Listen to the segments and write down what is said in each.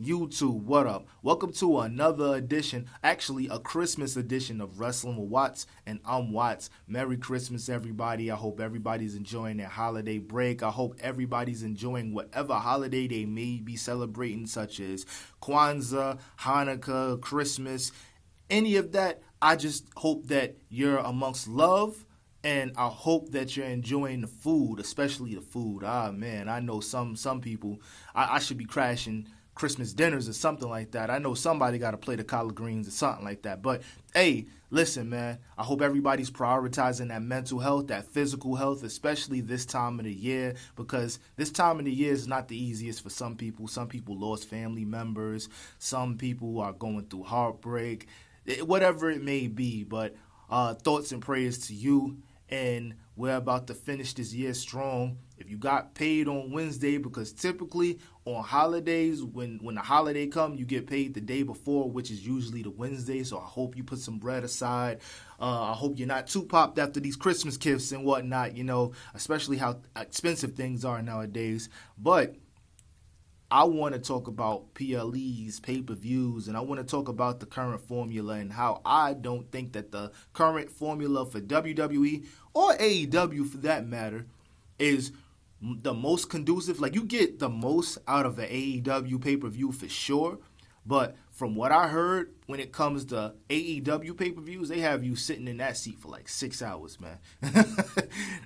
YouTube, what up? Welcome to another edition, actually a Christmas edition of Wrestling with Watts, and I'm Watts. Merry Christmas, everybody. I hope everybody's enjoying their holiday break. I hope everybody's enjoying whatever holiday they may be celebrating, such as Kwanzaa, Hanukkah, Christmas, any of that. I just hope that you're amongst love, and I hope that you're enjoying the food, especially the food. Ah, man, I know some people, I should be crashing Christmas dinners or something like that. I know somebody got to play the collard greens or something like that. But, hey, listen, man, I hope everybody's prioritizing that mental health, that physical health, especially this time of the year, because this time of the year is not the easiest for some people. Some people lost family members. Some people are going through heartbreak, whatever it may be. But thoughts and prayers to you. And we're about to finish this year strong. If you got paid on Wednesday, because typically on holidays, when the holiday comes, you get paid the day before, which is usually the Wednesday. So I hope you put some bread aside. I hope you're not too popped after these Christmas gifts and whatnot, especially how expensive things are nowadays. But I want to talk about PLEs, pay-per-views, and I want to talk about the current formula and how I don't think that the current formula for WWE or AEW for that matter is the most conducive. Like, you get the most out of an AEW pay-per-view for sure, but from what I heard, when it comes to AEW pay-per-views, they have you sitting in that seat for like 6 hours, man.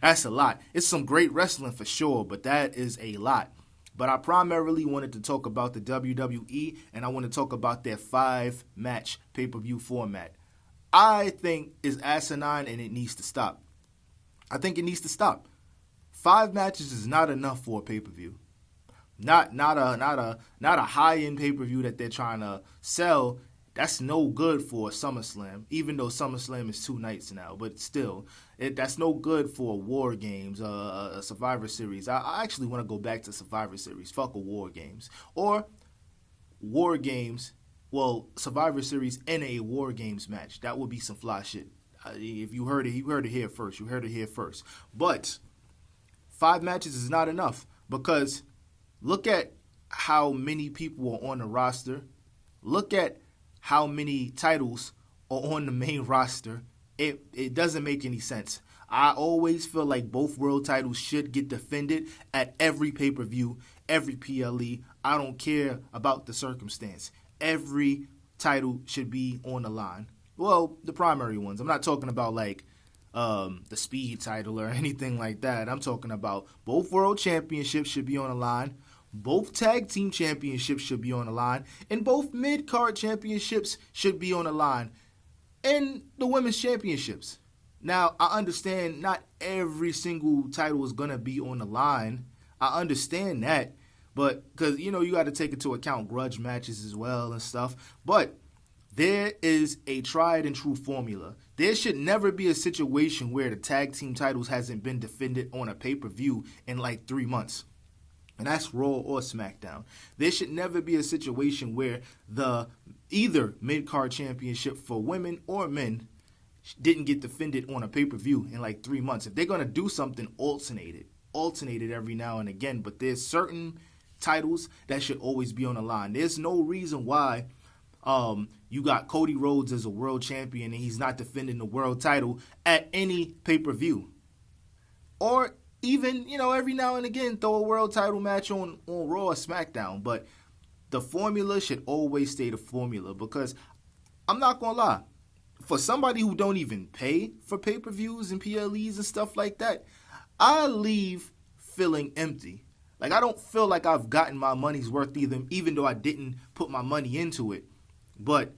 That's a lot. It's some great wrestling for sure, but that is a lot. But I primarily wanted to talk about the WWE, and I want to talk about their 5-match pay-per-view format. I think it's asinine, and it needs to stop. I think it needs to stop. 5 matches is not enough for a pay-per-view. Not a high-end pay-per-view that they're trying to sell. That's no good for a SummerSlam, even though SummerSlam is 2 nights now. But still, that's no good for War Games, a Survivor Series. I actually want to go back to Survivor Series. Fuck a War Games. Or War Games, Survivor Series in a War Games match. That would be some fly shit. If you heard it, you heard it here first. You heard it here first. But 5 matches is not enough, because look at how many people are on the roster. Look at how many titles are on the main roster. It doesn't make any sense. I always feel like both world titles should get defended at every pay-per-view, every PLE. I don't care about the circumstance. Every title should be on the line. Well, the primary ones. I'm not talking about like the speed title or anything like that. I'm talking about both world championships should be on the line. Both tag team championships should be on the line, and both mid-card championships should be on the line, and the women's championships. Now, I understand not every single title is going to be on the line. I understand that, but because, you got to take into account grudge matches as well and stuff, but there is a tried and true formula. There should never be a situation where the tag team titles hasn't been defended on a pay-per-view in like 3 months. And that's Raw or SmackDown. There should never be a situation where the either mid-card championship for women or men didn't get defended on a pay-per-view in like 3 months. If they're going to do something, alternate it every now and again. But there's certain titles that should always be on the line. There's no reason why you got Cody Rhodes as a world champion and he's not defending the world title at any pay-per-view. Or even, every now and again, throw a world title match on Raw or SmackDown. But the formula should always stay the formula, because I'm not going to lie. For somebody who don't even pay for pay-per-views and PLEs and stuff like that, I leave feeling empty. Like, I don't feel like I've gotten my money's worth either, even though I didn't put my money into it. But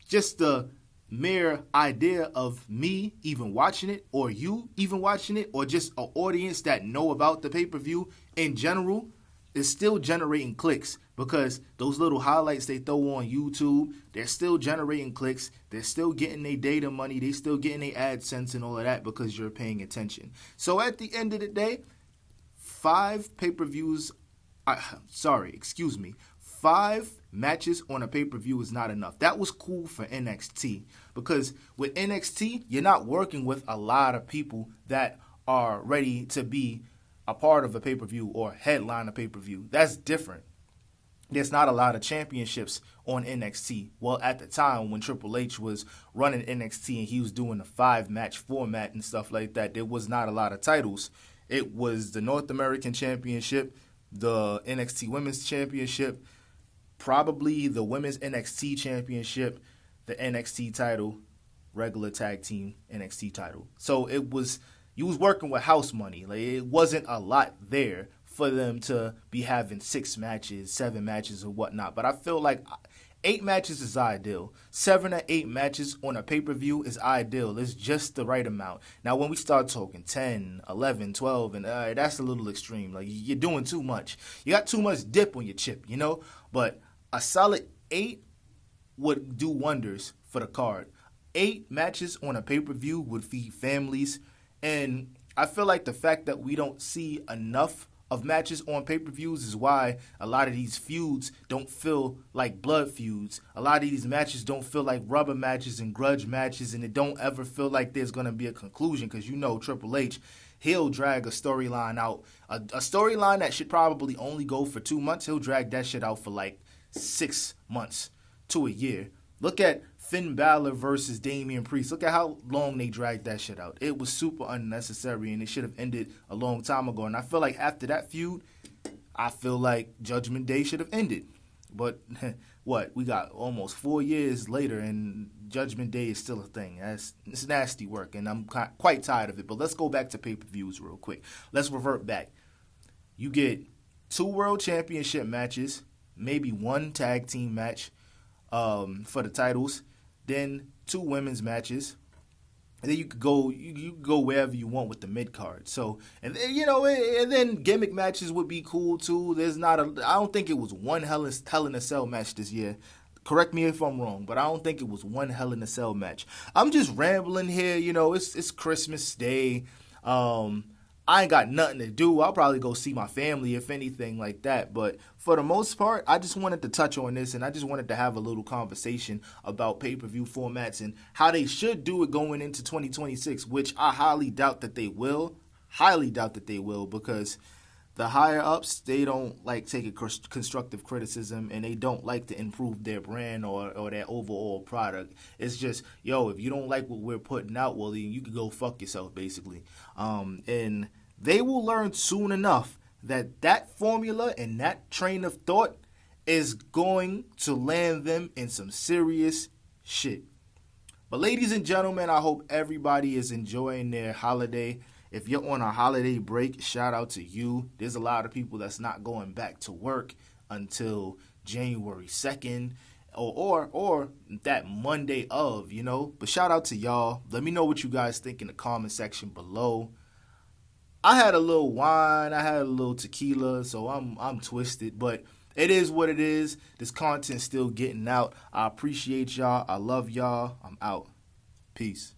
just the mere idea of me even watching it, or you even watching it, or just an audience that know about the pay-per-view in general, is still generating clicks, because those little highlights they throw on YouTube, they're still generating clicks. They're still getting their data money. They're still getting their AdSense and all of that because you're paying attention. So at the end of the day, 5 pay-per-views, 5 matches on a pay-per-view is not enough. That was cool for NXT, because with NXT, you're not working with a lot of people that are ready to be a part of a pay-per-view or headline a pay-per-view. That's different. there's not a lot of championships on NXT. Well, at the time when Triple H was running NXT and he was doing the 5-match format and stuff like that, there was not a lot of titles. It was the North American Championship, the NXT Women's Championship, probably the Women's NXT Championship, the NXT title, regular tag team NXT title. So you was working with house money. Like, it wasn't a lot there for them to be having 6 matches, 7 matches, or whatnot. But I feel like 8 matches is ideal. 7 or 8 matches on a pay-per-view is ideal. It's just the right amount. Now, when we start talking 10, 11, 12, and that's a little extreme. Like, you're doing too much. You got too much dip on your chip, you know? But a solid 8 would do wonders for the card. 8 matches on a pay-per-view would feed families. And I feel like the fact that we don't see enough of matches on pay-per-views is why a lot of these feuds don't feel like blood feuds. A lot of these matches don't feel like rubber matches and grudge matches, and it don't ever feel like there's going to be a conclusion, because you know Triple H, he'll drag a storyline out. A storyline that should probably only go for 2 months, he'll drag that shit out for like 6 months to a year. Look at Finn Balor versus Damian Priest. Look at how long they dragged that shit out. It was super unnecessary, and it should have ended a long time ago. And I feel like after that feud, I feel like Judgment Day should have ended. But what? We got almost 4 years later, and Judgment Day is still a thing. It's nasty work, and I'm quite tired of it. But let's go back to pay-per-views real quick. Let's revert back. You get 2 world championship matches, maybe 1 tag team match for the titles, then 2 women's matches, and then you could go wherever you want with the mid card. So, and then, and then gimmick matches would be cool too. I don't think it was one Hell in a Cell match this year. Correct me if I'm wrong, but I don't think it was one Hell in a Cell match. I'm just rambling here. It's Christmas Day. I ain't got nothing to do. I'll probably go see my family, if anything like that. But for the most part, I just wanted to touch on this, and I just wanted to have a little conversation about pay-per-view formats and how they should do it going into 2026, which I highly doubt that they will. Highly doubt that they will, because the higher-ups, they don't like taking constructive criticism, and they don't like to improve their brand or their overall product. It's just, if you don't like what we're putting out, well, then you can go fuck yourself, basically. And they will learn soon enough that formula and that train of thought is going to land them in some serious shit. But ladies and gentlemen, I hope everybody is enjoying their holiday. If you're on a holiday break, shout out to you. There's a lot of people that's not going back to work until January 2nd or that Monday of, But shout out to y'all. Let me know what you guys think in the comment section below. I had a little wine, I had a little tequila, so I'm twisted, but it is what it is. This content's still getting out. I appreciate y'all. I love y'all. I'm out. Peace.